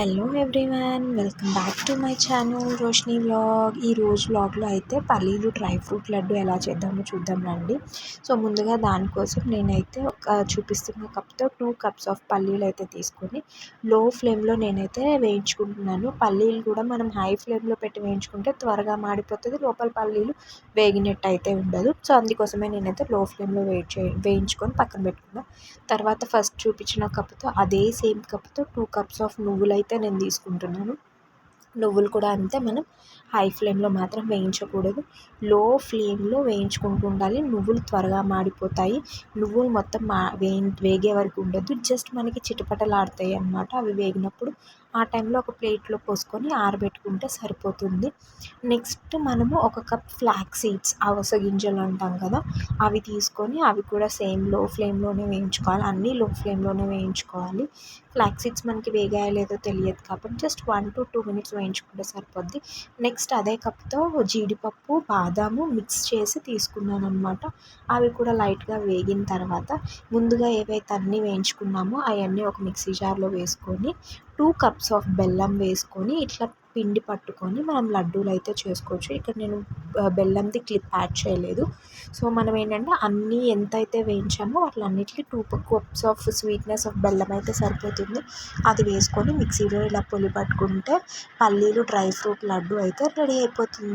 Hello everyone, welcome back to my channel Roshini vlog. ఈ రోజు వ్లాగ్లో అయితే పల్లీలు డ్రై ఫ్రూట్ లడ్డు ఎలా చేద్దామో చూద్దాం రండి. సో ముందుగా దానికోసం నేనైతే చూపిస్తున్న కప్తో 2 కప్స్ ఆఫ్ పల్లీలు అయితే తీసుకొని లో ఫ్లేమ్లో నేనైతే వేయించుకుంటున్నాను. పల్లీలు కూడా మనం హై ఫ్లేమ్లో పెట్టి వేయించుకుంటే త్వరగా మాడిపోతుంది, లోపల పల్లీలు వేగినట్టు అయితే ఉండదు. సో అందుకోసమే నేనైతే లో ఫ్లేమ్లో వేయించుకొని పక్కన పెట్టుకున్నాను. తర్వాత ఫస్ట్ చూపించిన కప్తో అదే సేమ్ కప్తో 2 కప్స్ ఆఫ్ నువ్వులు అయితే నేను తీసుకుంటున్నాను. నువ్వులు కూడా అంతే, మనం హై ఫ్లేమ్లో మాత్రం వేయించకూడదు, లో ఫ్లేమ్లో వేయించుకుంటూ ఉండాలి. నువ్వులు త్వరగా మాడిపోతాయి. నువ్వులు మొత్తం వేగే వరకు ఉండదు, జస్ట్ మనకి చిటపటలాడతాయి అన్నమాట. అవి వేగినప్పుడు ఆ టైంలో ఒక ప్లేట్లో పోసుకొని ఆరబెట్టుకుంటే సరిపోతుంది. నెక్స్ట్ మనము 1 కప్ ఫ్లాక్స్ సీడ్స్, అవిసె గింజలు అంటాం కదా, అవి తీసుకొని అవి కూడా సేమ్ లో ఫ్లేమ్లోనే వేయించుకోవాలి. అన్నీ లో ఫ్లేమ్లోనే వేయించుకోవాలి. ఫ్లాక్స్ సీడ్స్ మనకి వేగాయో లేదో తెలియదు కాబట్టి జస్ట్ 1 to 2 minutes వేయించుకుంటే సరిపోద్ది. నెక్స్ట్ అదే కప్తో జీడిపప్పు, బాదాము మిక్స్ చేసి తీసుకున్నాను అనమాట. అవి కూడా లైట్గా వేగిన తర్వాత ముందుగా ఏవైతే అన్నీ వేయించుకున్నామో అవన్నీ ఒక మిక్సీ జార్లో వేసుకొని 2 కప్స్ ఆఫ్ బెల్లం వేసుకొని ఇట్లా పిండి పట్టుకొని మనం లడ్డూలు అయితే చేసుకోవచ్చు. ఇక్కడ నేను బెల్లంది క్లిప్ యాడ్ చేయలేదు. సో మనం ఏంటంటే అన్నీ ఎంతైతే వేయించామో వాటిలన్నిటికీ 2 కప్స్ ఆఫ్ స్వీట్నెస్ ఆఫ్ బెల్లం అయితే సరిపోతుంది. అది వేసుకొని మిక్సీలో ఇలా పొలి పట్టుకుంటే పల్లీలు డ్రై ఫ్రూట్ లడ్డు అయితే రెడీ అయిపోతుంది.